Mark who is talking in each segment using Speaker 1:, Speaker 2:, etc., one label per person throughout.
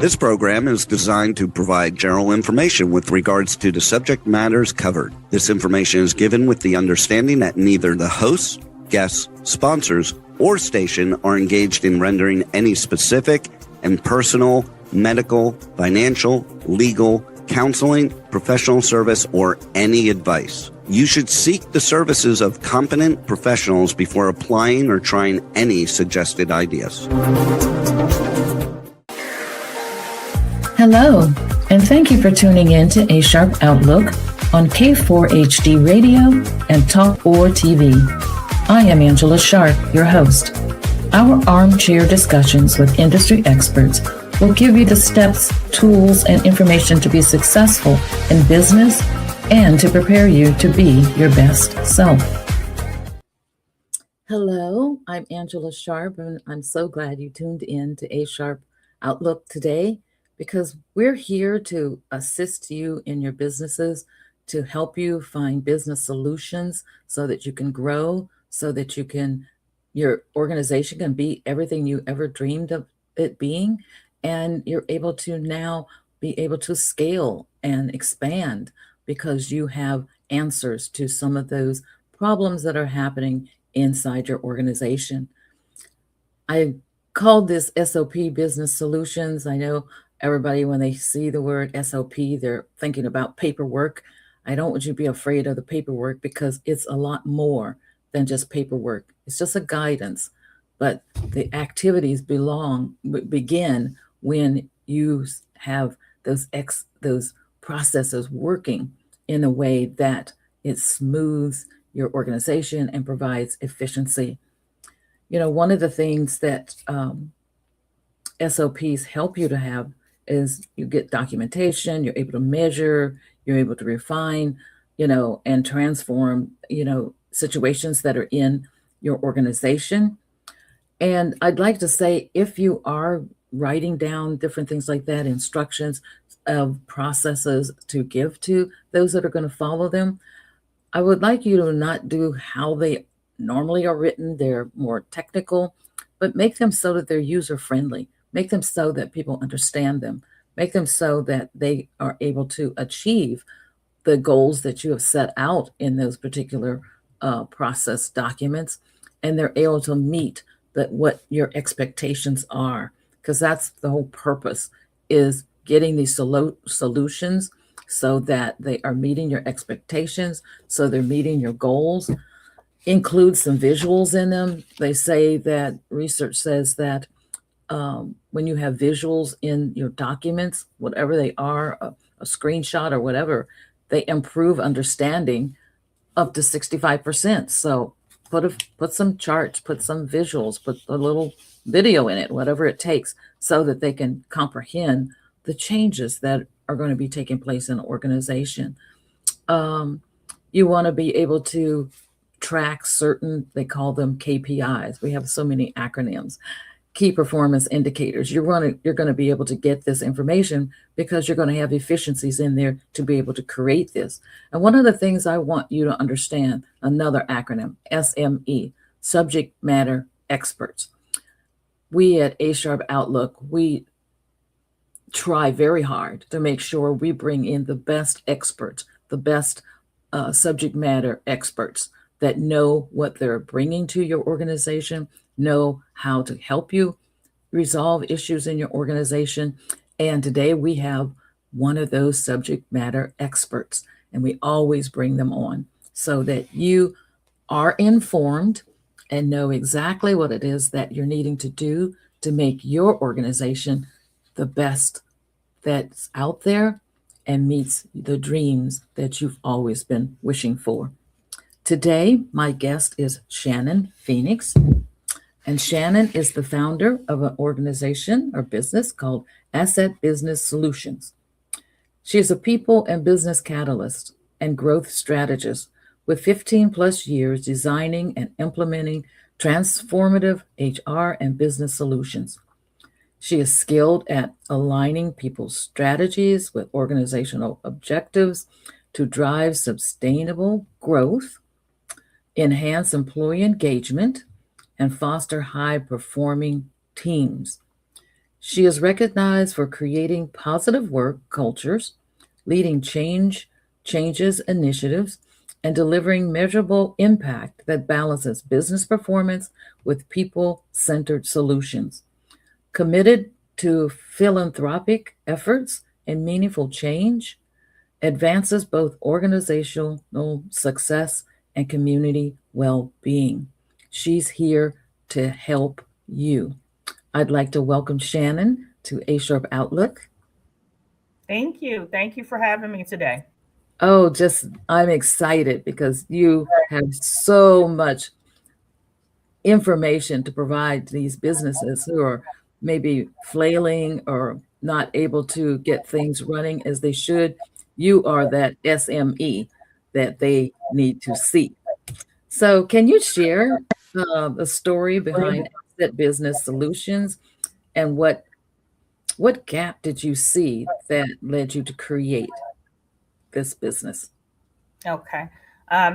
Speaker 1: This program is designed to provide general information with regards to the subject matters covered. This information is given with the understanding that neither the hosts, guests, sponsors, or station are engaged in rendering any specific and personal, medical, financial, legal, counseling, professional service, or any advice. You should seek the services of competent professionals before applying or trying any suggested ideas.
Speaker 2: Hello, and thank you for tuning in to A Sharp Outlook on K4HD Radio and Talk or TV. I am Angela Sharp, your host. Our armchair discussions with industry experts will give you the steps, tools, and information to be successful in business and to prepare you to be your best self. Hello, I'm Angela Sharp, and I'm so glad you tuned in to A Sharp Outlook today, because we're here to assist you in your businesses, to help you find business solutions so that you can grow, so that your organization can be everything you ever dreamed of it being, and you're able to now be able to scale and expand because you have answers to some of those problems that are happening inside your organization. I called this SOP Business Solutions. I know everybody, when they see the word SOP, they're thinking about paperwork. I don't want you to be afraid of the paperwork because it's a lot more than just paperwork. It's just a guidance, but the activities begin when you have those processes working in a way that it smooths your organization and provides efficiency. You know, one of the things that SOPs help you to have is you get documentation, you're able to measure, you're able to refine, and transform, situations that are in your organization. And I'd like to say, if you are writing down different things like that, instructions of processes to give to those that are going to follow them, I would like you to not do how they normally are written. They're more technical, but make them so that they're user-friendly. Make them so that people understand them. Make them so that they are able to achieve the goals that you have set out in those particular process documents, and they're able to meet what your expectations are, because that's the whole purpose, is getting these solutions so that they are meeting your expectations, so they're meeting your goals. Include some visuals in them. They say that research says that when you have visuals in your documents, whatever they are, a screenshot or whatever, they improve understanding up to 65%. So put some charts, put some visuals, put a little video in it, whatever it takes, so that they can comprehend the changes that are going to be taking place in the organization. You want to be able to track certain, they call them KPIs. We have so many acronyms. Key performance indicators. You're going to be able to get this information because you're going to have efficiencies in there to be able to create this. And one of the things I want you to understand, another acronym, SME, subject matter experts. We at A Sharp Outlook, we try very hard to make sure we bring in the best experts, the best subject matter experts that know what they're bringing to your organization, know how to help you resolve issues in your organization. And today we have one of those subject matter experts, and we always bring them on so that you are informed and know exactly what it is that you're needing to do to make your organization the best that's out there and meets the dreams that you've always been wishing for. Today, my guest is Shannon Phoenix. And Shannon is the founder of an organization or business called SOP Business Solutions. She is a people and business catalyst and growth strategist with 15 plus years designing and implementing transformative HR and business solutions. She is skilled at aligning people's strategies with organizational objectives to drive sustainable growth, enhance employee engagement, and foster high-performing teams. She is recognized for creating positive work cultures, leading changes initiatives, and delivering measurable impact that balances business performance with people-centered solutions. Committed to philanthropic efforts and meaningful change, advances both organizational success and community well-being. She's here to help you. I'd like to welcome Shannon to A Sharp Outlook.
Speaker 3: Thank you. Thank you for having me today.
Speaker 2: Oh, just I'm excited because you have so much information to provide to these businesses who are maybe flailing or not able to get things running as they should. You are that SME that they need to see. So, can you share the story behind Asset Business Solutions and what gap did you see that led you to create this business?
Speaker 3: Okay.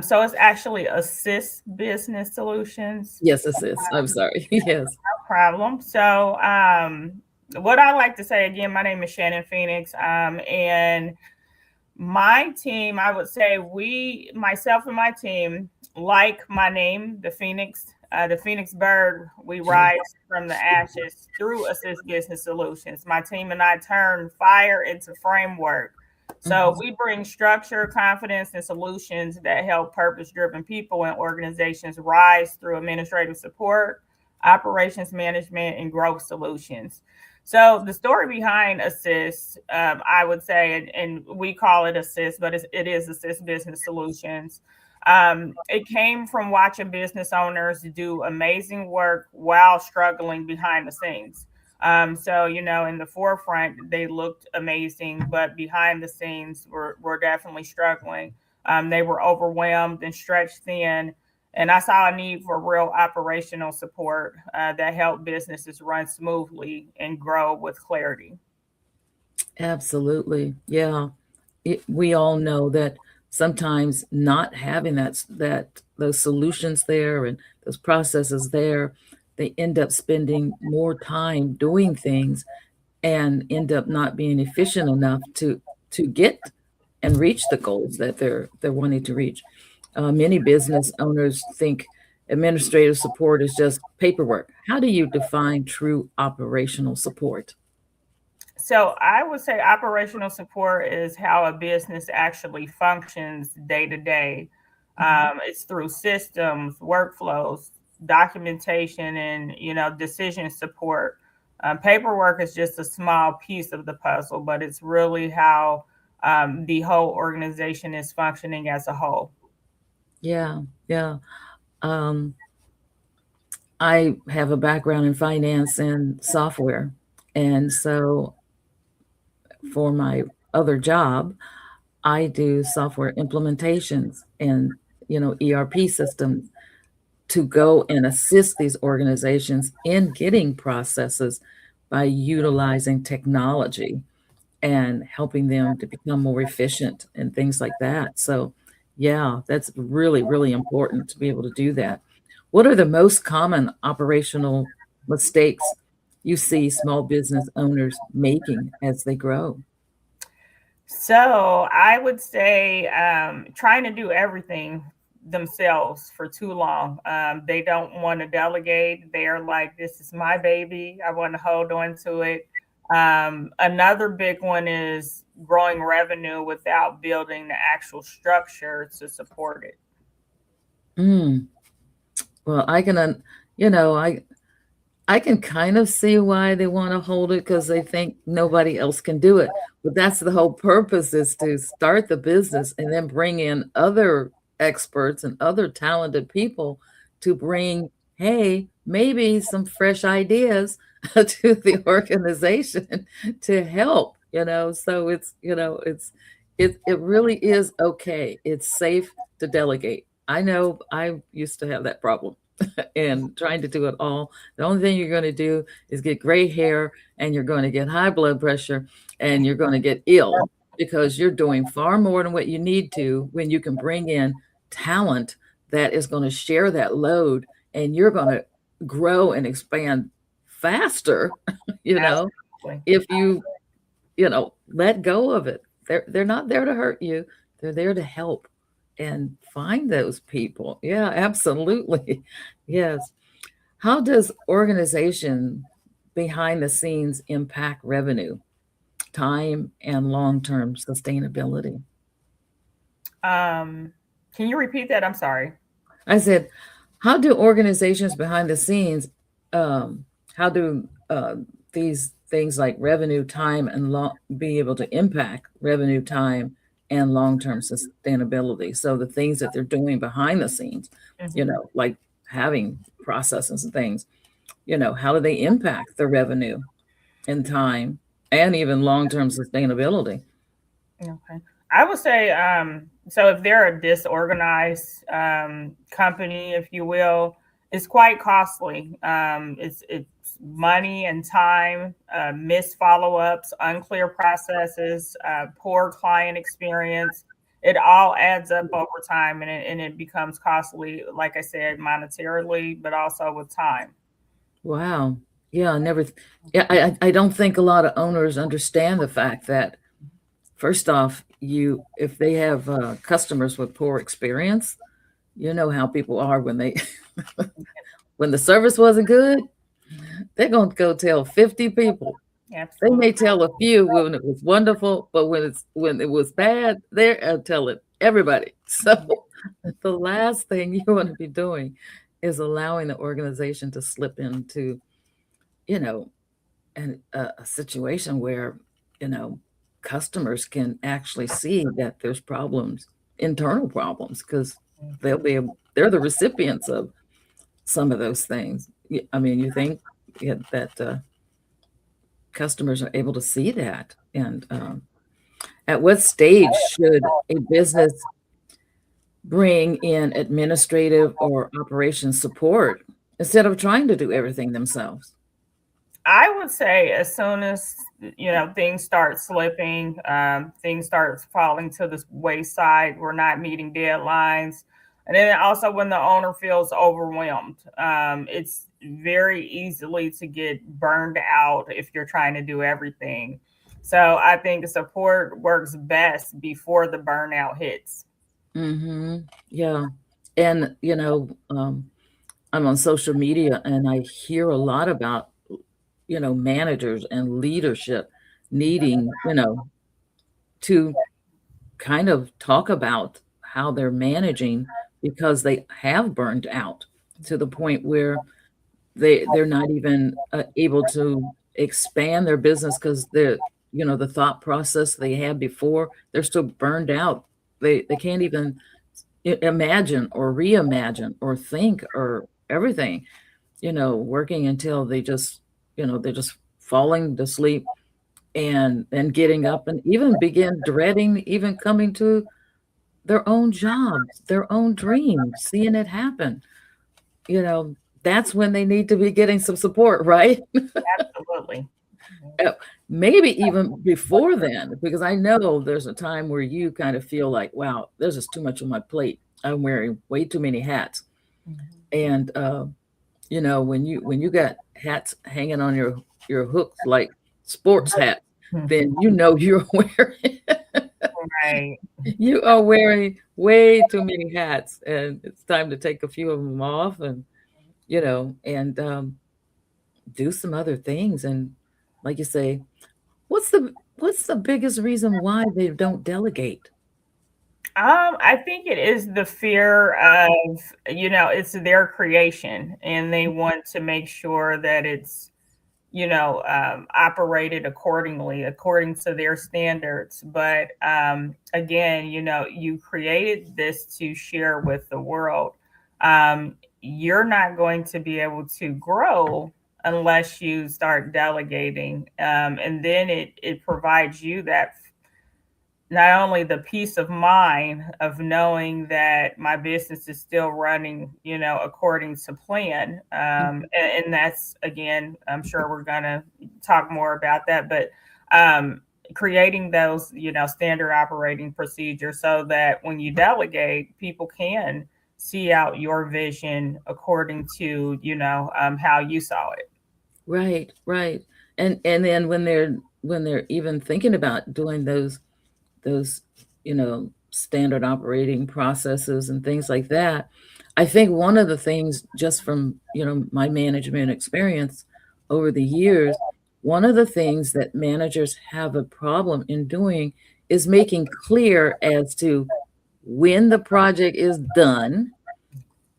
Speaker 3: So it's actually Assist Business Solutions.
Speaker 2: Yes, assist. I'm sorry. Yes.
Speaker 3: No problem. So, what I like to say again, my name is Shannon Phoenix, and my team, I would say myself and my team, like my name, the Phoenix bird, we rise from the ashes through Assist Business Solutions. My team and I turn fire into framework. So
Speaker 2: Mhm.
Speaker 3: we bring structure, confidence, and solutions that help purpose-driven people and organizations rise through administrative support, operations management, and growth solutions. So the story behind Assist, I would say, and we call it Assist, but it is Assist Business Solutions. It came from watching business owners do amazing work while struggling behind the scenes. So, in the forefront, they looked amazing, but behind the scenes, were definitely struggling. They were overwhelmed and stretched thin. And I saw a need for real operational support that helped businesses run smoothly and grow with clarity.
Speaker 2: Absolutely. Yeah. We all know that sometimes not having that those solutions there and those processes there, they end up spending more time doing things and end up not being efficient enough to get and reach the goals that they're wanting to reach. Many business owners think administrative support is just paperwork. How do you define true operational support?
Speaker 3: So I would say operational support is how a business actually functions day to day.
Speaker 2: Mhm.
Speaker 3: It's through systems, workflows, documentation, and decision support. Paperwork is just a small piece of the puzzle, but it's really how the whole organization is functioning as a whole.
Speaker 2: Yeah, yeah. Um, I have a background in finance and software, and so for my other job, I do software implementations and, ERP systems to go and assist these organizations in getting processes by utilizing technology and helping them to become more efficient and things like that. So, yeah, that's really, really important to be able to do that. What are the most common operational mistakes you see small business owners making as they grow?
Speaker 3: So I would say trying to do everything themselves for too long. They don't want to delegate. They're like, this is my baby. I want to hold on to it. Another big one is growing revenue without building the actual structure to support it.
Speaker 2: Mm, well, I can, you know, I can kind of see why they want to hold it because they think nobody else can do it. But that's the whole purpose is to start the business and then bring in other experts and other talented people to bring, hey, maybe some fresh ideas to the organization to help, So it really is okay. It's safe to delegate. I know I used to have that problem and trying to do it all. The only thing you're going to do is get gray hair and you're going to get high blood pressure and you're going to get ill because you're doing far more than what you need to when you can bring in talent that is going to share that load and you're going to grow and expand faster, you know?
Speaker 3: Exactly.
Speaker 2: if you let go of it. They're not there to hurt you. They're there to help and find those people. Yeah, absolutely. Yes. How does organization behind the scenes impact revenue, time, and long-term sustainability?
Speaker 3: Can you repeat that? I'm sorry.
Speaker 2: I said, how do organizations behind the scenes, how do these things like revenue, time, and be able to impact revenue, time, and long-term sustainability? So the things that they're doing behind the scenes,
Speaker 3: Mhm.
Speaker 2: like having processes and things, how do they impact the revenue and time and even long-term sustainability?
Speaker 3: Okay. I would say, so if they're a disorganized company, if you will, it's quite costly. It's money and time, missed follow-ups, unclear processes, poor client experience. It all adds up over time, and it becomes costly, like I said, monetarily, but also with time.
Speaker 2: Wow. Yeah, I don't think a lot of owners understand the fact that first off, if they have customers with poor experience, you know how people are when they when the service wasn't good, they're going to go tell 50 people. They
Speaker 3: Absolutely.
Speaker 2: may tell a few when it was wonderful, but when it was bad, they're telling everybody. So the last thing you want to be doing is allowing the organization to slip into, you know, a situation where, you know, customers can actually see that there's problems, internal problems, because they're the recipients of some of those things. I mean, you think that customers are able to see that. And at what stage should a business bring in administrative or operations support instead of trying to do everything themselves?
Speaker 3: I would say as soon as things start slipping, things start falling to the wayside, we're not meeting deadlines, and then also when the owner feels overwhelmed, it's very easily to get burned out if you're trying to do everything. So I think support works best before the burnout hits.
Speaker 2: Mm-hmm. Yeah. And, I'm on social media and I hear a lot about, managers and leadership needing, to kind of talk about how they're managing because they have burned out to the point where they're not even able to expand their business because the thought process they had before, they're still burned out. They can't even imagine or reimagine or think or everything, working until they're just falling to sleep and then getting up and even begin dreading even coming to their own jobs, their own dreams, seeing it happen. You know, that's when they need to be getting some support, right?
Speaker 3: Absolutely.
Speaker 2: Uh, Maybe even before then, because I know there's a time where you kind of feel like, wow, there's just too much on my plate. I'm wearing way too many hats.
Speaker 3: Mhm.
Speaker 2: And when you got hats hanging on your hooks like sports hats, then you're wearing
Speaker 3: Right.
Speaker 2: you are wearing way too many hats, and it's time to take a few of them off and and do some other things. And like you say, what's the biggest reason why they don't delegate?
Speaker 3: I think it is the fear of, it's their creation and they want to make sure that it's, operated accordingly, according to their standards. But again, you created this to share with the world. You're not going to be able to grow unless you start delegating. And then it provides you that not only the peace of mind of knowing that my business is still running, according to plan. And that's, again, I'm sure we're going to talk more about that, but creating those, standard operating procedures so that when you delegate, people can see out your vision according to, how you saw it.
Speaker 2: Right, right. And then when they're even thinking about doing those standard operating processes and things like that, I think one of the things, just from my management experience over the years, one of the things that managers have a problem in doing is making clear as to when the project is done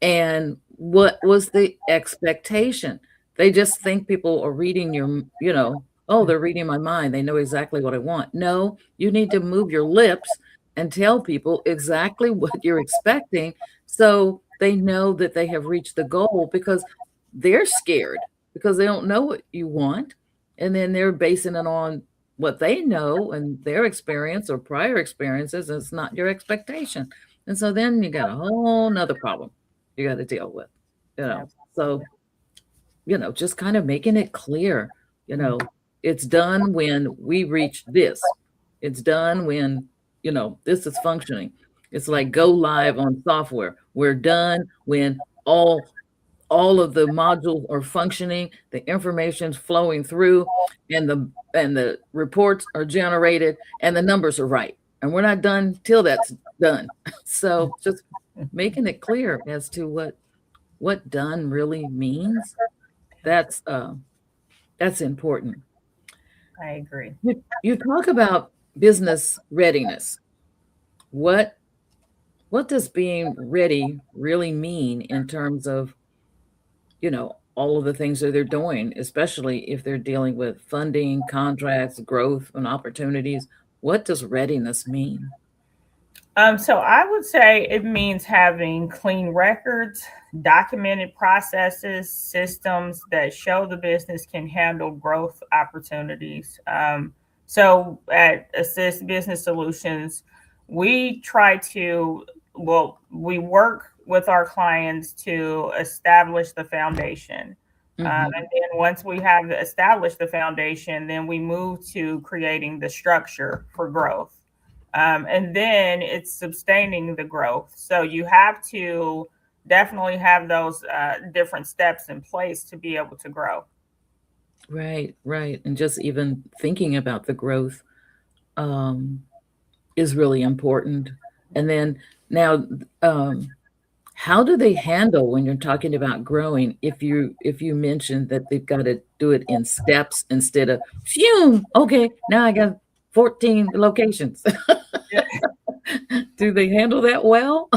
Speaker 2: and what was the expectation. They just think people are reading oh, they're reading my mind. They know exactly what I want. No, you need to move your lips and tell people exactly what you're expecting so they know that they have reached the goal, because they're scared because they don't know what you want. And then they're basing it on what they know and their experience or prior experiences. And it's not your expectation. And so then you got a whole nother problem you got to deal with. So just kind of making it clear, it's done when we reach this. It's done when this is functioning. It's like go live on software. We're done when all of the modules are functioning, the information's flowing through, and the reports are generated, and the numbers are right. And we're not done till that's done. So just making it clear as to what done really means. That's important.
Speaker 3: I agree.
Speaker 2: You talk about business readiness. What does being ready really mean in terms of all of the things that they're doing, especially if they're dealing with funding, contracts, growth, and opportunities? What does readiness mean?
Speaker 3: So I would say it means having clean records, documented processes, systems that show the business can handle growth opportunities. So at SOP Business Solutions, we work with our clients to establish the foundation. And then once we have established the foundation, then we move to creating the structure for growth. And then it's sustaining the growth. So you have to definitely have those different steps in place to be able to grow.
Speaker 2: Right. And just even thinking about the growth is really important. And then now, how do they handle when you're talking about growing? If you mentioned that they've got to do it in steps instead of phew, okay, now I got 14 locations. Do they handle that well?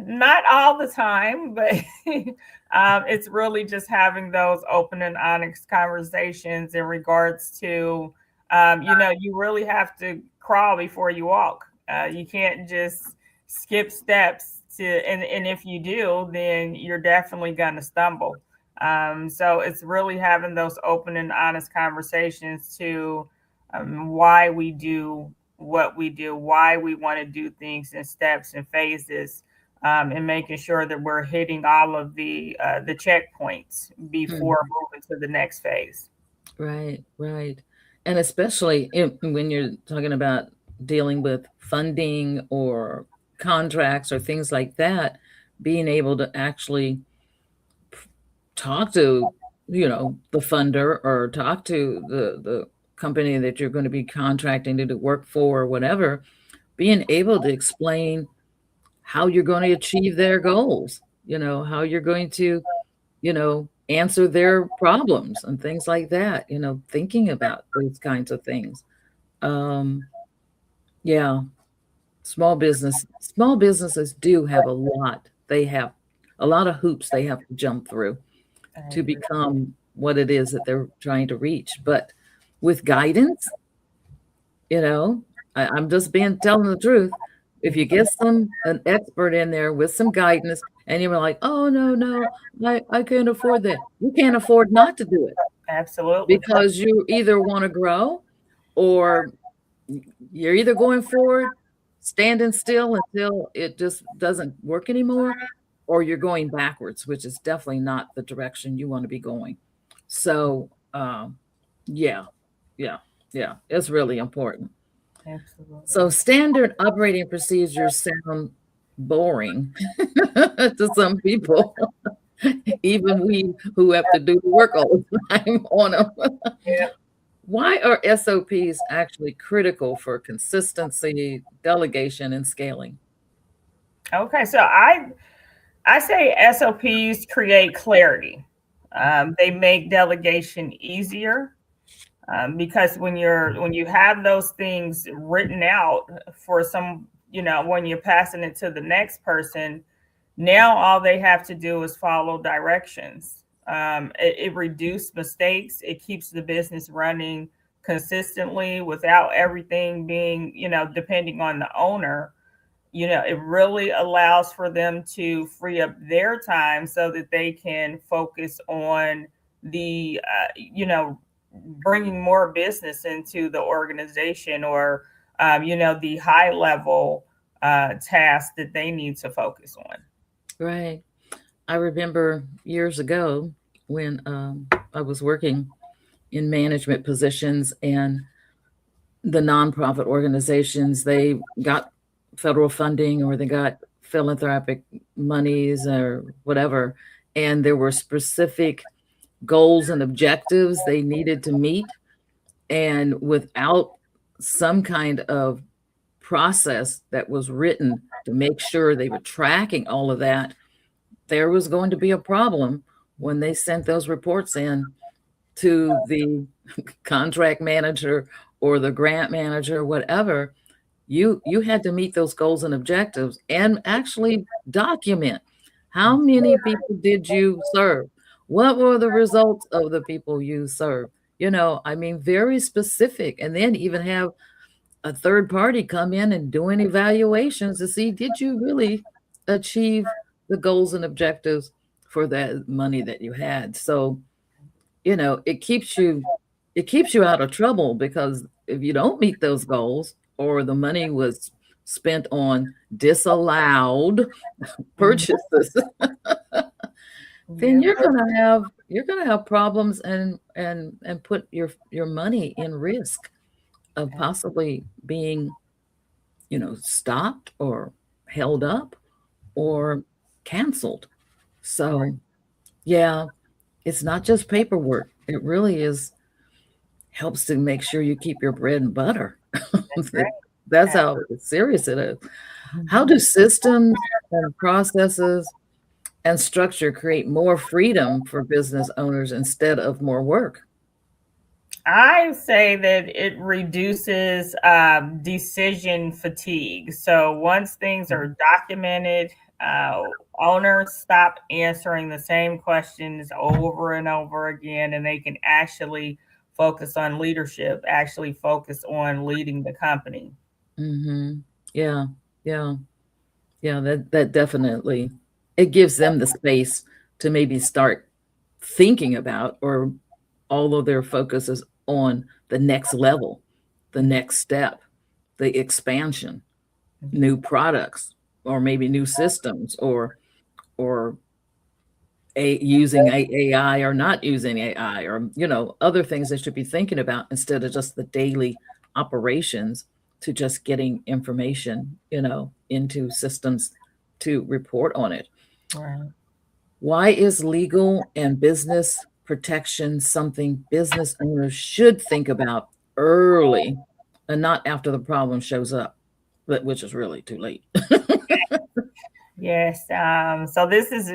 Speaker 3: Not all the time, but it's really just having those open and honest conversations in regards to, you really have to crawl before you walk. You can't just skip steps and if you do, then you're definitely going to stumble. So it's really having those open and honest conversations to why we do what we do, why we want to do things in steps and phases, and making sure that we're hitting all of the checkpoints before moving to the next phase.
Speaker 2: Right. And especially when you're talking about dealing with funding or contracts or things like that, being able to actually talk to, the funder or talk to the company that you're going to be contracting to do work for or whatever, being able to explain how you're going to achieve their goals, how you're going to, answer their problems and things like that, thinking about those kinds of things. Yeah. Small businesses do have they have a lot of hoops they have to jump through to become what it is that they're trying to reach. But with guidance, I'm just telling the truth. If you get an expert in there with some guidance and you're like, oh, no, I can't afford that. You can't afford not to do it.
Speaker 3: Absolutely.
Speaker 2: Because you either want to grow or you're either going forward, standing still until it just doesn't work anymore, or you're going backwards, which is definitely not the direction you want to be going. So, yeah, it's really important.
Speaker 3: Absolutely.
Speaker 2: So standard operating procedures sound boring to some people. even we who have to do the work all the time on them.
Speaker 3: Yeah.
Speaker 2: Why are SOPs actually critical for consistency, delegation, and scaling?
Speaker 3: Okay, so I say SOPs create clarity. They make delegation easier, because when you have those things written out for some, when you're passing it to the next person, now all they have to do is follow directions. It reduces mistakes. It keeps the business running consistently without everything being, depending on the owner. It really allows for them to free up their time so that they can focus on the, bringing more business into the organization, or, the high level tasks that they need to focus on.
Speaker 2: Right. I remember years ago when I was working in management positions, and the nonprofit organizations, they got federal funding or they got philanthropic monies or whatever, and there were specific goals and objectives they needed to meet. And without some kind of process that was written to make sure they were tracking all of that, there was going to be a problem when they sent those reports in to the contract manager or the grant manager, whatever. You had to meet those goals and objectives and actually document how many people did you serve? What were the results of the people you served? I mean, very specific. And then even have a third party come in and doing evaluations to see, did you really achieve the goals and objectives for that money that you had? So, it keeps you out of trouble, because if you don't meet those goals, or the money was spent on disallowed purchases, then you're gonna have problems, and put your money in risk of possibly being, stopped or held up or canceled. So, yeah, it's not just paperwork. It really helps to make sure you keep your bread and butter. That's how serious it is. How do systems and processes and structure create more freedom for business owners instead of more work?
Speaker 3: I say that it reduces decision fatigue. So once things are documented, owners stop answering the same questions over and over again, and they can actually focus on leadership, actually focus on leading the company.
Speaker 2: Hmm. Yeah, yeah, yeah. That definitely, it gives them the space to maybe start thinking about, or although their focus is on the next level, the next step, the expansion, new products, or maybe new systems, or using AI or not using AI, or other things they should be thinking about, instead of just the daily operations, to just getting information into systems to report on it.
Speaker 3: Right.
Speaker 2: Why is legal and business protection something business owners should think about early, and not after the problem shows up, which is really too late?
Speaker 3: Yes. So this is,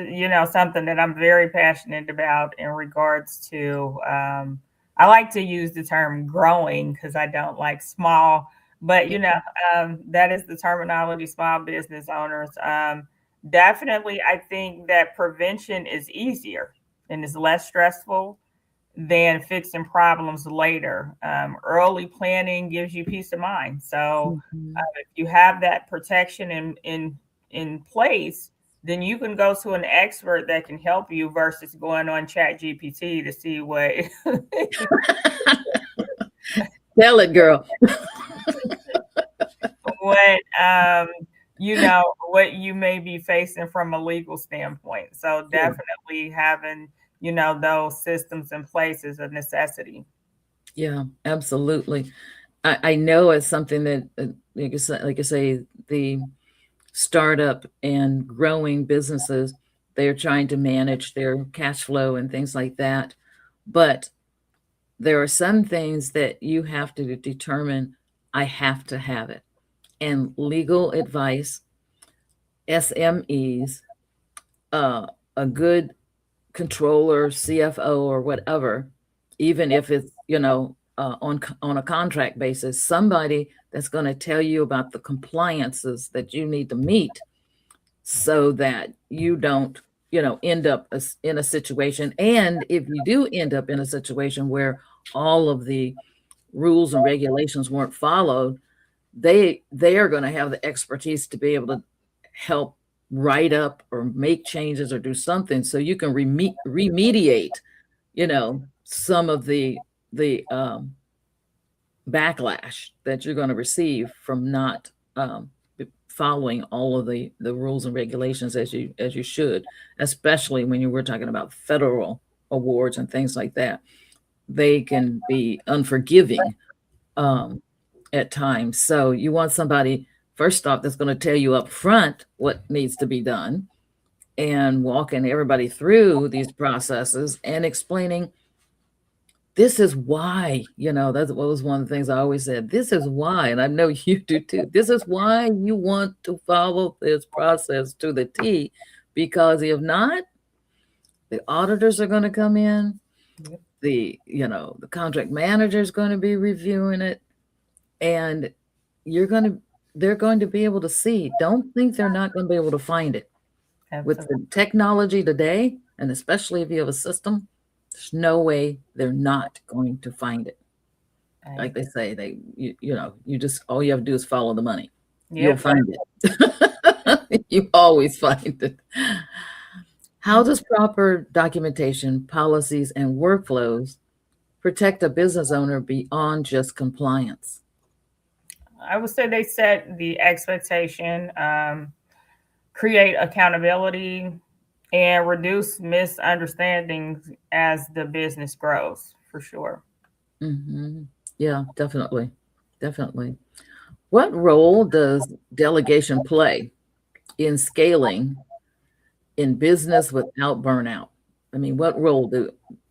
Speaker 3: something that I'm very passionate about in regards to, I like to use the term growing because I don't like small, but, that is the terminology, small business owners. Definitely, I think that prevention is easier and is less stressful than fixing problems later. Early planning gives you peace of mind. So
Speaker 2: Mhm.
Speaker 3: if you have that protection in place, then you can go to an expert that can help you versus going on Chat GPT to see
Speaker 2: Tell it, girl.
Speaker 3: what what you may be facing from a legal standpoint. So
Speaker 2: Yeah.
Speaker 3: definitely having those systems in place is a necessity.
Speaker 2: Yeah, absolutely. I know it's something that, like I say, the startup and growing businesses, They're trying to manage their cash flow and things like that. But there are some things that you have to determine, I have to have it. And legal advice, SMEs, a good controller, CFO, or whatever, even if it's, on a contract basis, somebody that's going to tell you about the compliances that you need to meet so that you don't, end up in a situation. And if you do end up in a situation where all of the rules and regulations weren't followed, they are going to have the expertise to be able to help write up or make changes or do something so you can remediate, some of the backlash that you're going to receive from not following all of the rules and regulations as you should, especially when you were talking about federal awards and things like that. They can be unforgiving at times. So you want somebody, first off, that's going to tell you up front what needs to be done and walking everybody through these processes and explaining, this is why, that's what was one of the things I always said. This is why, and I know you do too. This is why you want to follow this process to the T, because if not, the auditors are going to come in.
Speaker 3: Yep.
Speaker 2: The contract manager is going to be reviewing it, and they're going to be able to see. Don't think they're not going to be able to find it.
Speaker 3: Absolutely.
Speaker 2: With the technology today, and especially if you have a system, there's no way they're not going to find it. Like they say, you just, all you have to do is follow the money.
Speaker 3: Yep.
Speaker 2: You'll find it. You always find it. How does proper documentation, policies, and workflows protect a business owner beyond just compliance?
Speaker 3: I would say they set the expectation, create accountability, and reduce misunderstandings as the business grows, for sure.
Speaker 2: Mm-hmm. Yeah, definitely. Definitely. What role does delegation play in scaling in business without burnout? I mean, what role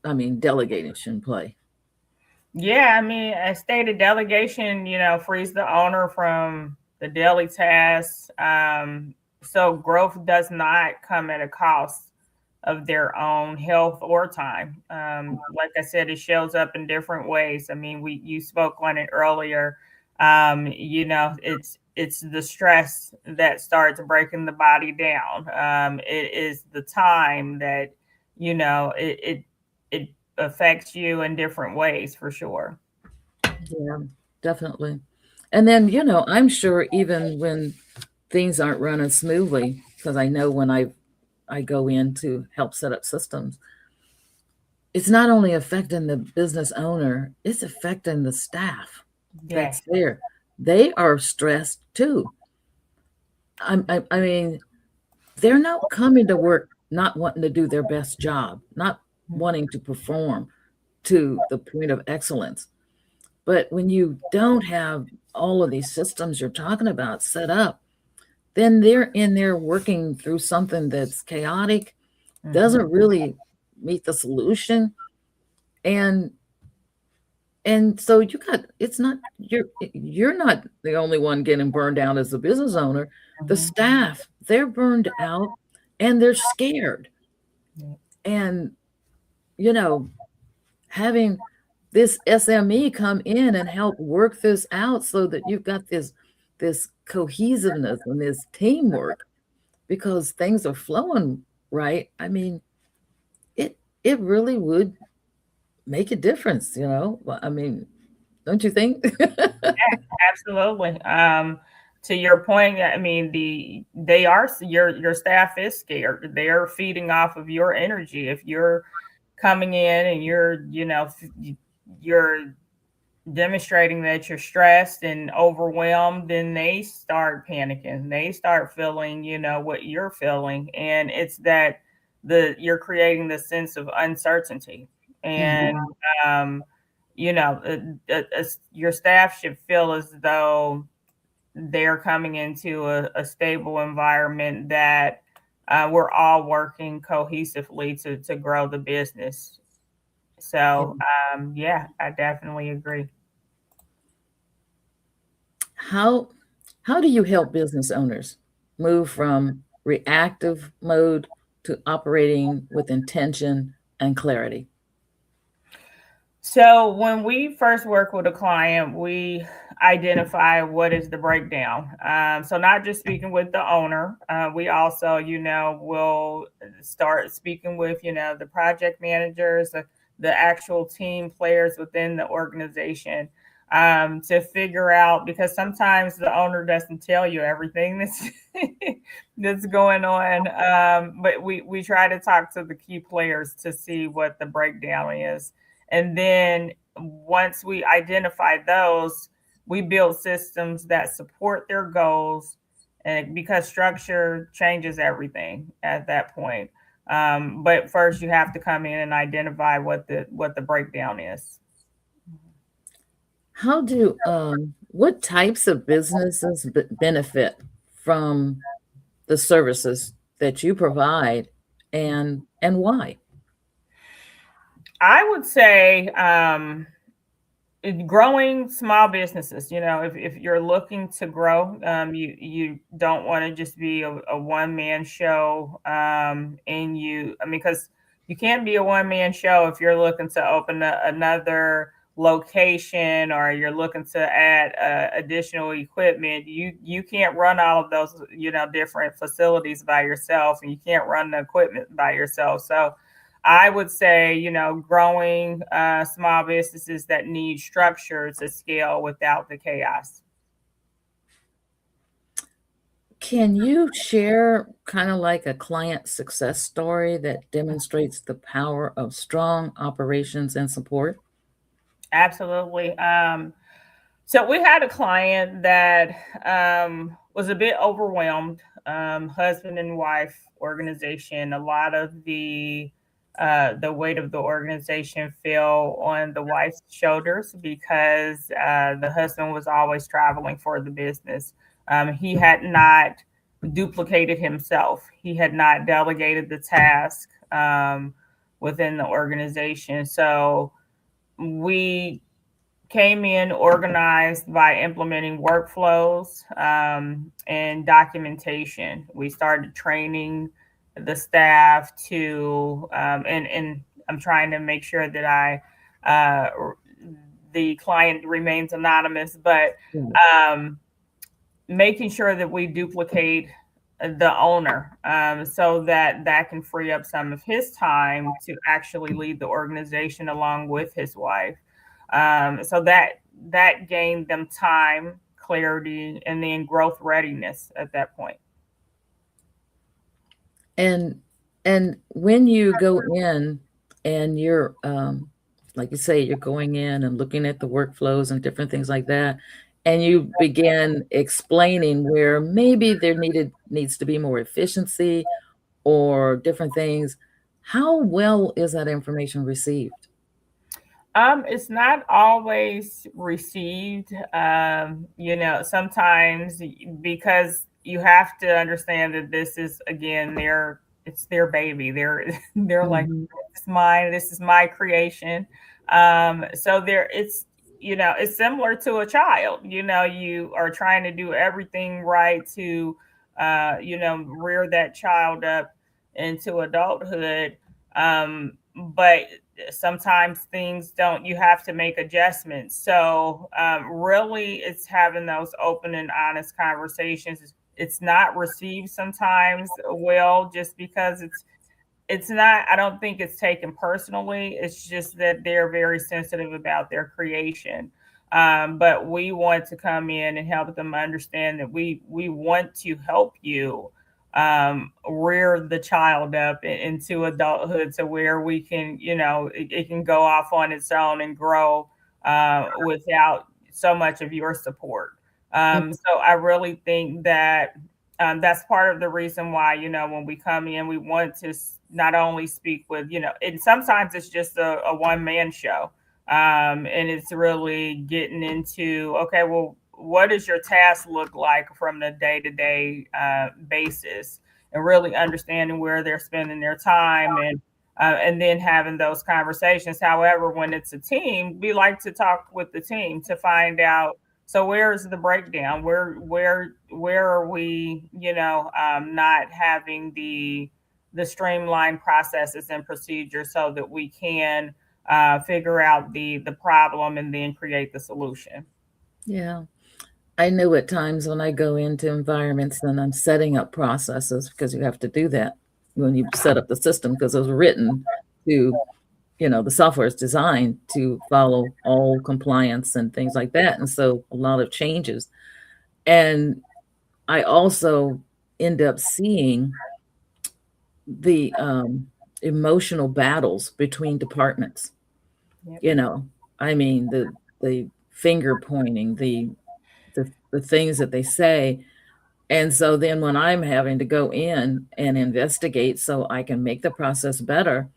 Speaker 2: delegation play?
Speaker 3: Yeah, a stated delegation, frees the owner from the daily tasks. So growth does not come at a cost of their own health or time. Like I said, it shows up in different ways. You spoke on it earlier. It's the stress that starts breaking the body down. It is the time that, it affects you in different ways, for sure.
Speaker 2: Yeah, definitely. And then, I'm sure even when things aren't running smoothly, because I know when I go in to help set up systems, it's not only affecting the business owner, it's affecting the staff that's there. They are stressed too. They're not coming to work not wanting to do their best job, not wanting to perform to the point of excellence. But when you don't have all of these systems you're talking about set up, then they're in there working through something that's chaotic, doesn't really meet the solution. And so you're not the only one getting burned out as a business owner. The staff, they're burned out and they're scared. And, having this SME come in and help work this out so that you've got this cohesiveness and this teamwork, because things are flowing right. It really would make a difference, don't you think?
Speaker 3: Yeah, absolutely. To your point, your staff is scared. They are feeding off of your energy. If you're coming in and you're demonstrating that you're stressed and overwhelmed, then they start panicking. They start feeling, what you're feeling. And it's that you're creating this sense of uncertainty. And, your staff should feel as though they're coming into a stable environment that we're all working cohesively to grow the business. So, yeah, I definitely agree.
Speaker 2: How do you help business owners move from reactive mode to operating with intention and clarity?
Speaker 3: So when we first work with a client, we identify what is the breakdown. So not just speaking with the owner, we also, will start speaking with, the project managers, the actual team players within the organization, to figure out, because sometimes the owner doesn't tell you everything that's that's going on. But we try to talk to the key players to see what the breakdown is. And then once we identify those, we build systems that support their goals. And because structure changes everything at that point. But first you have to come in and identify what the breakdown is.
Speaker 2: How do what types of businesses benefit from the services that you provide, and why?
Speaker 3: I would say growing small businesses, if you're looking to grow, you don't want to just be a one-man show. Because you can't be a one-man show if you're looking to open another location, or you're looking to add additional equipment. You can't run all of those, different facilities by yourself, and you can't run the equipment by yourself. So I would say, growing small businesses that need structure to scale without the chaos.
Speaker 2: Can you share kind of like a client success story that demonstrates the power of strong operations and support?
Speaker 3: Absolutely. So we had a client that was a bit overwhelmed, husband and wife organization. A lot of the weight of the organization fell on the wife's shoulders because the husband was always traveling for the business. He had not duplicated himself. He had not delegated the task within the organization. So we came in organized by implementing workflows and documentation. We started training the staff to, and I'm trying to make sure that the client remains anonymous, but making sure that we duplicate the owner, so that can free up some of his time to actually lead the organization along with his wife. So that gained them time, clarity, and then growth readiness at that point.
Speaker 2: And when you go in and you're like you say, you're going in and looking at the workflows and different things like that, and you begin explaining where maybe there needs to be more efficiency or different things, how well is that information received?
Speaker 3: It's not always received, sometimes, because you have to understand that this is, again, it's their baby. They're like,
Speaker 2: Mhm.
Speaker 3: this is my creation. So it's similar to a child. You are trying to do everything right to, rear that child up into adulthood. But sometimes things don't, you have to make adjustments. So really it's having those open and honest conversations. It's not received sometimes well, just because it's not, I don't think it's taken personally. It's just that they're very sensitive about their creation. But we want to come in and help them understand that we want to help you rear the child up into adulthood, to where we can, it can go off on its own and grow without so much of your support. So I really think that that's part of the reason why, when we come in, we want to not only speak with, and sometimes it's just a one-man show. And it's really getting into, okay, well, what does your task look like from the day-to-day basis? and really understanding where they're spending their time, and then having those conversations. However, when it's a team, we like to talk with the team to find out, so where is the breakdown? Where are we, not having the streamlined processes and procedures so that we can figure out the problem and then create the solution.
Speaker 2: Yeah. I know at times when I go into environments and I'm setting up processes, because you have to do that when you set up the system, because it was written to, the software is designed to follow all compliance and things like that. And so a lot of changes. And I also end up seeing the emotional battles between departments.
Speaker 3: Yep.
Speaker 2: I mean, the finger pointing, the things that they say. And so then when I'm having to go in and investigate so I can make the process better,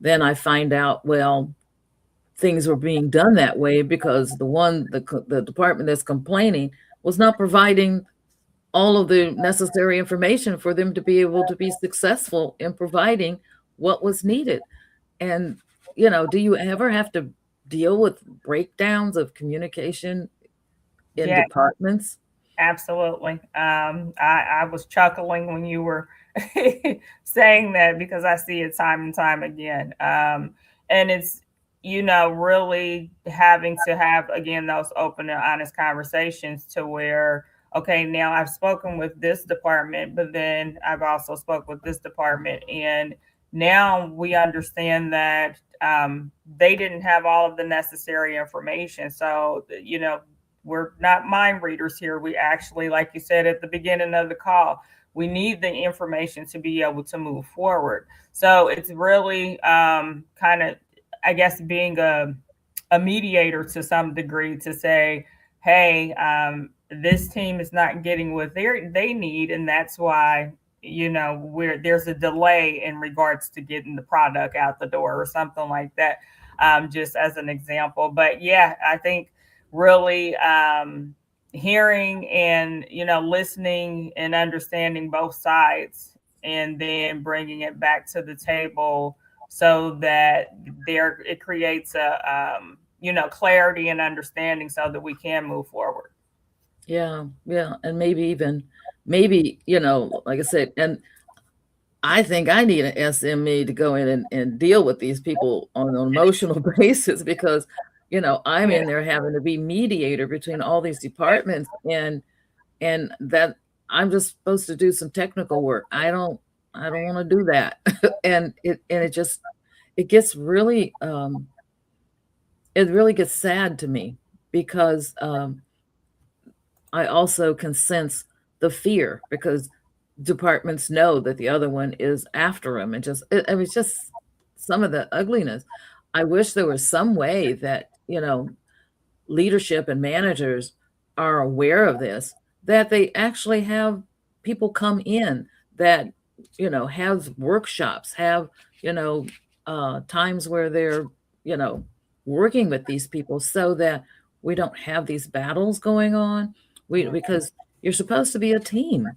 Speaker 2: then I find out, well, things were being done that way because the department that's complaining was not providing all of the necessary information for them to be able to be successful in providing what was needed. And, do you ever have to deal with breakdowns of communication in
Speaker 3: Yeah,
Speaker 2: departments?
Speaker 3: absolutely. I was chuckling when you were saying that, because I see it time and time again. And it's, really having to have, again, those open and honest conversations to where, okay, now I've spoken with this department, but then I've also spoke with this department. And now we understand that they didn't have all of the necessary information. So, we're not mind readers here. We actually, like you said at the beginning of the call, we need the information to be able to move forward. So it's really kind of, I guess, being a mediator to some degree to say, hey, this team is not getting what they need, and that's why where there's a delay in regards to getting the product out the door or something like that, just as an example. But yeah, I think really hearing and listening and understanding both sides, and then bringing it back to the table so that it creates a clarity and understanding so that we can move forward.
Speaker 2: Yeah, yeah, and maybe, like I said, and I think I need an SME to go in and deal with these people on an emotional basis, because, I'm
Speaker 3: Yeah.
Speaker 2: in there having to be mediator between all these departments, and that I'm just supposed to do some technical work. I don't want to do that. And it gets really it really gets sad to me, because I also can sense the fear, because departments know that the other one is after them, and I mean, it's just some of the ugliness. I wish there was some way that, leadership and managers are aware of this, that they actually have people come in that, have workshops, have, you know, times where they're, you know, working with these people, so that we don't have these battles going on. Because you're supposed to be a team,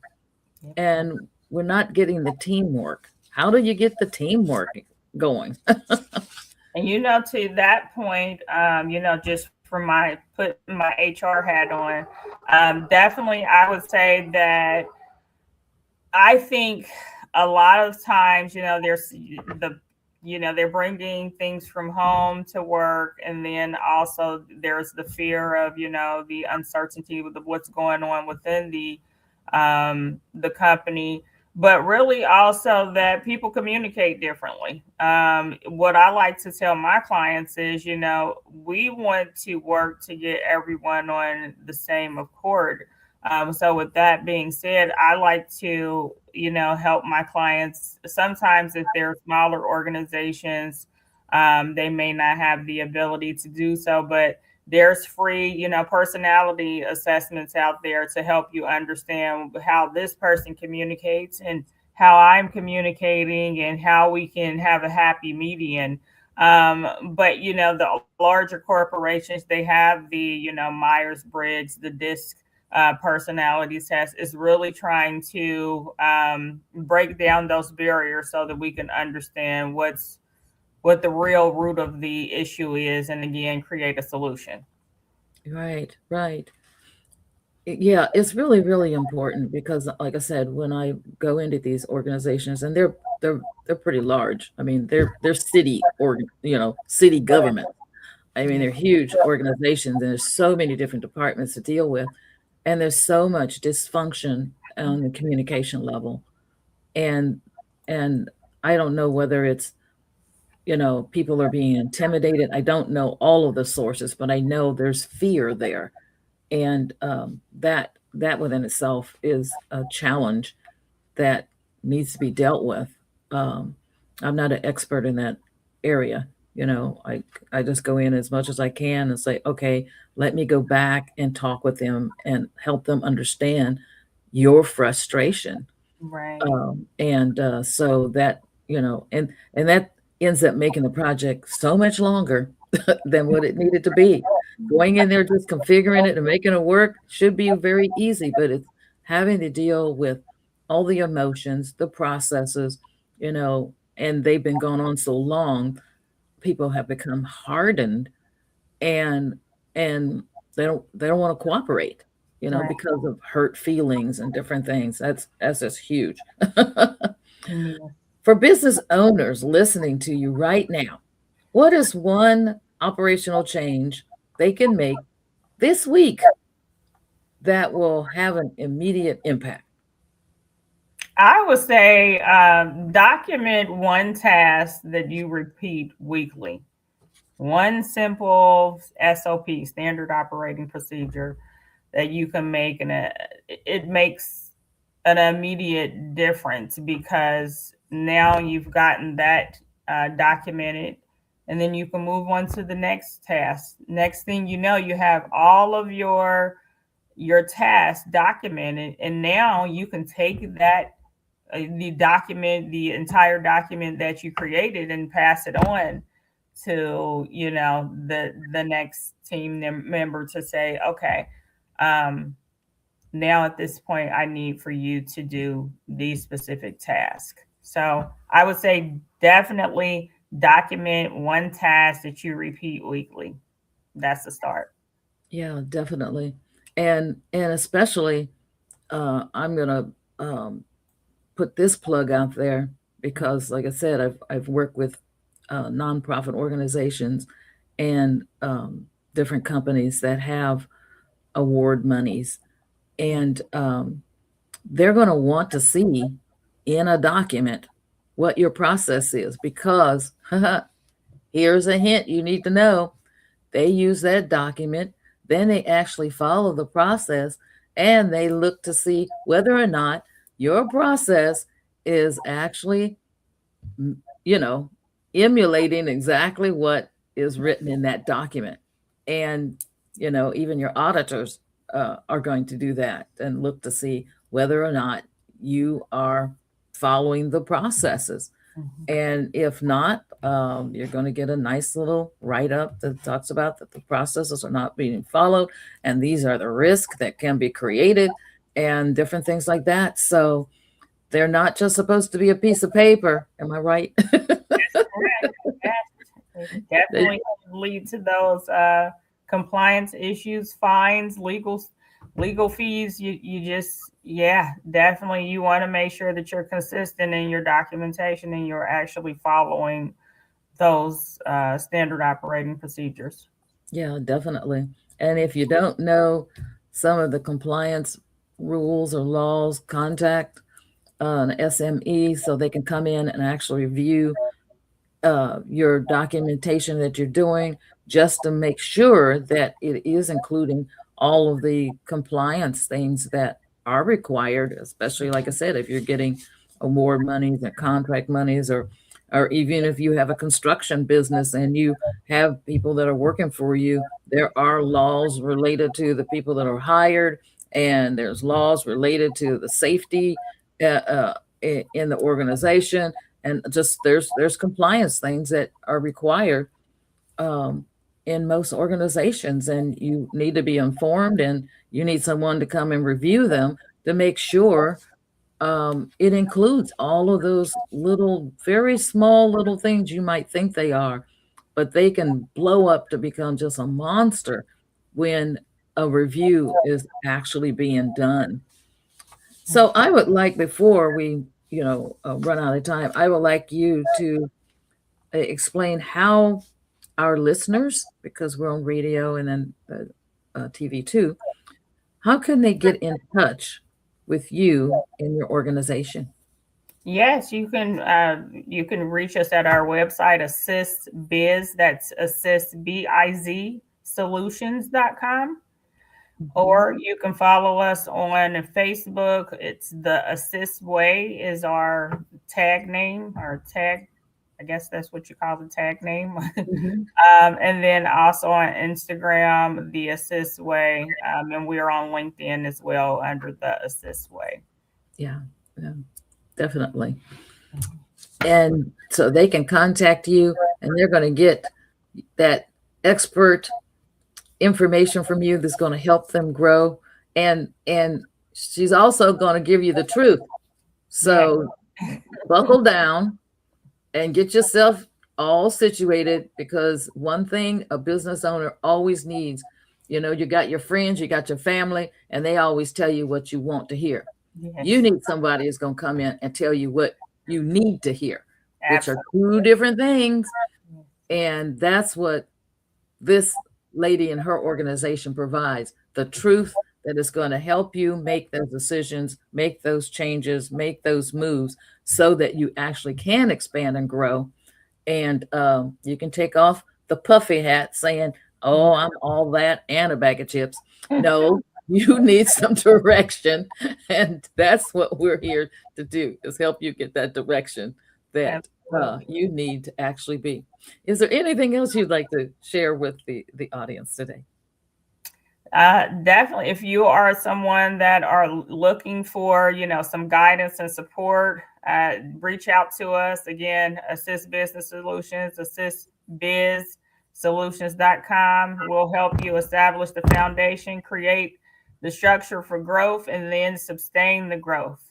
Speaker 3: Yep.
Speaker 2: and we're not getting the teamwork. How do you get the teamwork going?
Speaker 3: And to that point, just from my putting my HR hat on, definitely I would say that I think a lot of times, there's they're bringing things from home to work, and then also there's the fear of, the uncertainty with what's going on within the company, but really also that people communicate differently. What I like to tell my clients is, we want to work to get everyone on the same accord. So with that being said, I like to, help my clients. Sometimes if they're smaller organizations, they may not have the ability to do so, but there's free, personality assessments out there to help you understand how this person communicates and how I'm communicating, and how we can have a happy median. But the larger corporations, they have the Myers-Briggs, the DISC personality test is really trying to break down those barriers so that we can understand what the real root of the issue is, and again, create a solution.
Speaker 2: Right, right. Yeah, it's really, really important because, like I said, when I go into these organizations, and they're pretty large. I mean, they're city or city government. I mean, they're huge organizations, and there's so many different departments to deal with, and there's so much dysfunction on the communication level, and and I don't know whether it's people are being intimidated. I don't know all of the sources, but I know there's fear there, and that within itself is a challenge that needs to be dealt with. I'm not an expert in that area. I just go in as much as I can and say, okay, let me go back and talk with them and help them understand your frustration.
Speaker 3: Right.
Speaker 2: And so that, and that ends up making the project so much longer than what it needed to be. Going in there, just configuring it and making it work should be very easy, but it's having to deal with all the emotions, the processes, and they've been going on so long, people have become hardened, and and they don't want to cooperate,
Speaker 3: Right.
Speaker 2: because of hurt feelings and different things. That's just huge.
Speaker 3: Mhm.
Speaker 2: For business owners listening to you right now, what is one operational change they can make this week that will have an immediate impact?
Speaker 3: I would say document one task that you repeat weekly. One simple SOP, standard operating procedure, that you can make, and it makes an immediate difference because now you've gotten that documented, and then you can move on to the next task. Next thing you know, you have all of your tasks documented, and now you can take that the entire document that you created, and pass it on to the next team member to say, okay, um, now at this point I need for you to do these specific tasks. So I would say definitely document one task that you repeat weekly. That's the start.
Speaker 2: Yeah, definitely. And especially, I'm gonna put this plug out there because, like I said, I've worked with nonprofit organizations and different companies that have award monies, and they're going to want to see in a document what your process is because here's a hint you need to know. They use that document, then they actually follow the process, and they look to see whether or not your process is actually, you know, emulating exactly what is written in that document. And, even your auditors are going to do that and look to see whether or not you are following the processes.
Speaker 3: Mhm.
Speaker 2: And if not, you're going to get a nice little write-up that talks about that the processes are not being followed, and these are the risks that can be created, and different things like that. So they're not just supposed to be a piece of paper. Am I right?
Speaker 3: Correct. Yes. It definitely can lead to those compliance issues, fines, legal fees. You just, yeah, definitely you want to make sure that you're consistent in your documentation and you're actually following those standard operating procedures.
Speaker 2: Yeah, definitely. And if you don't know some of the compliance rules or laws, contact an SME so they can come in and actually review your documentation that you're doing, just to make sure that it is including all of the compliance things that are required, especially, like I said, if you're getting award monies or contract monies, or even if you have a construction business and you have people that are working for you, there are laws related to the people that are hired, and there's laws related to the safety in the organization, and just there's compliance things that are required, um, in most organizations, and you need to be informed, and you need someone to come and review them to make sure it includes all of those little, very small little things you might think they are, but they can blow up to become just a monster when a review is actually being done. So I would like, before we, run out of time, I would like you to explain how our listeners, because we're on radio and then TV too, how can they get in touch with you in your organization?
Speaker 3: Yes, you can reach us at our website, assist biz, that's assist biz solutions.com. Or you can follow us on Facebook. It's the Assist Way is our tag name, our tag. I guess that's what you call the tag name.
Speaker 2: Mhm.
Speaker 3: And then also on Instagram, the Assist Way. And we're on LinkedIn as well under the Assist Way.
Speaker 2: Yeah, yeah, definitely. And so they can contact you, and they're going to get that expert information from you that's going to help them grow. And she's also going to give you the truth. So buckle down and get yourself all situated, because one thing a business owner always needs, you got your friends, you got your family, and they always tell you what you want to hear.
Speaker 3: Yes.
Speaker 2: You need somebody who's going to come in and tell you what you need to hear, which are
Speaker 3: Absolutely.
Speaker 2: two different things. And that's what this lady and her organization provides, the truth that is going to help you make those decisions, make those changes, make those moves, so that you actually can expand and grow. And you can take off the puffy hat saying, oh, I'm all that and a bag of chips. No, you need some direction. And that's what we're here to do, is help you get that direction that you need to actually be. Is there anything else you'd like to share with the audience today?
Speaker 3: Definitely. If you are someone that are looking for, some guidance and support, reach out to us. Again, Assist Business Solutions, assistbizsolutions.com. We'll help you establish the foundation, create the structure for growth, and then sustain the growth.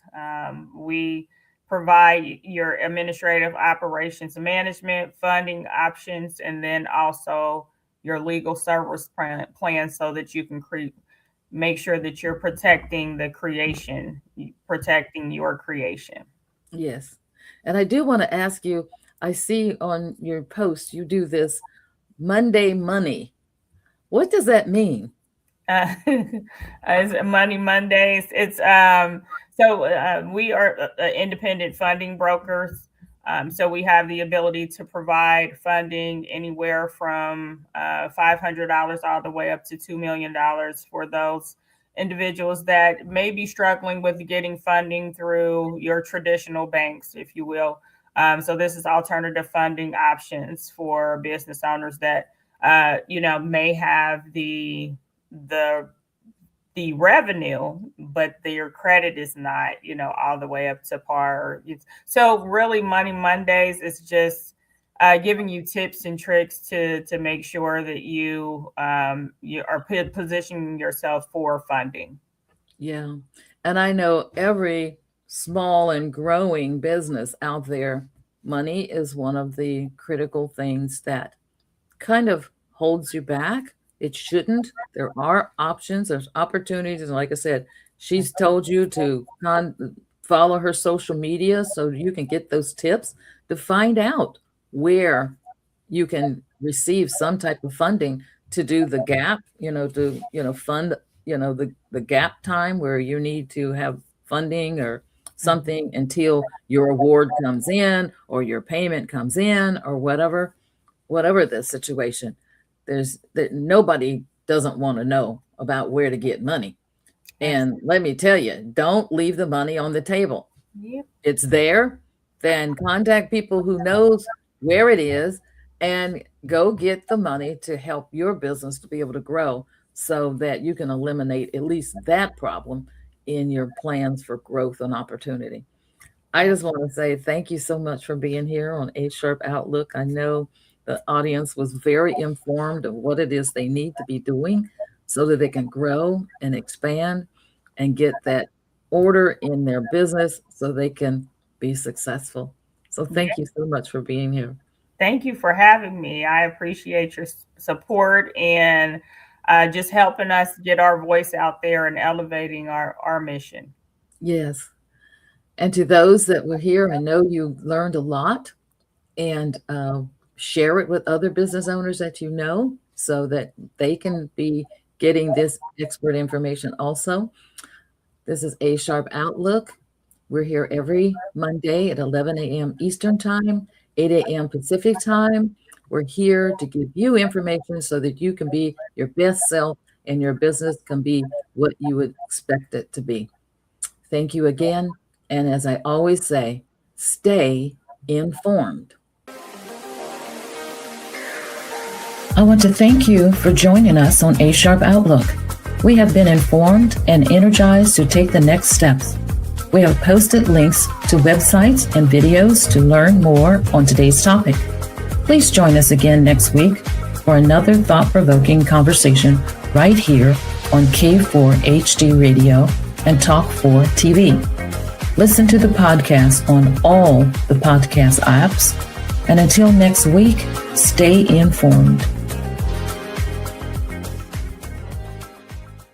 Speaker 3: We provide your administrative operations management, funding options, and then also your legal service plan so that you can make sure that you're protecting the creation, protecting your creation.
Speaker 2: Yes. And I do want to ask you, I see on your post you do this Monday money. What does that mean?
Speaker 3: It's Money Mondays. It's we are independent funding brokers. So we have the ability to provide funding anywhere from $500 all the way up to $2 million for those individuals that may be struggling with getting funding through your traditional banks, if you will. So this is alternative funding options for business owners that may have the revenue, but their credit is not, all the way up to par. So really, Money Mondays is just giving you tips and tricks to make sure that you are positioning yourself for funding.
Speaker 2: Yeah. And I know every small and growing business out there, money is one of the critical things that kind of holds you back. It shouldn't. There are options, there's opportunities. And like I said, she's told you to follow her social media so you can get those tips to find out where you can receive some type of funding to do the gap, fund, the gap time where you need to have funding or something until your award comes in or your payment comes in or whatever the situation. There's that nobody doesn't want to know about where to get money. And let me tell you, don't leave the money on the table.
Speaker 3: Yep.
Speaker 2: It's there. Then contact people who knows where it is and go get the money to help your business to be able to grow, so that you can eliminate at least that problem in your plans for growth and opportunity. I just want to say thank you so much for being here on A Sharp Outlook. I know the audience was very informed of what it is they need to be doing so that they can grow and expand and get that order in their business so they can be successful. So thank you so much for being here.
Speaker 3: Thank you for having me. I appreciate your support and just helping us get our voice out there and elevating our mission.
Speaker 2: Yes. And to those that were here, I know you learned a lot, and share it with other business owners that you know so that they can be getting this expert information also. This is A Sharp Outlook. We're here every Monday at 11 a.m. Eastern Time, 8 a.m. Pacific Time. We're here to give you information so that you can be your best self and your business can be what you would expect it to be. Thank you again. And as I always say, stay informed. I want to thank you for joining us on A Sharp Outlook. We have been informed and energized to take the next steps. We have posted links to websites and videos to learn more on today's topic. Please join us again next week for another thought-provoking conversation right here on K4 HD Radio and Talk 4 TV. Listen to the podcast on all the podcast apps. And until next week, stay informed.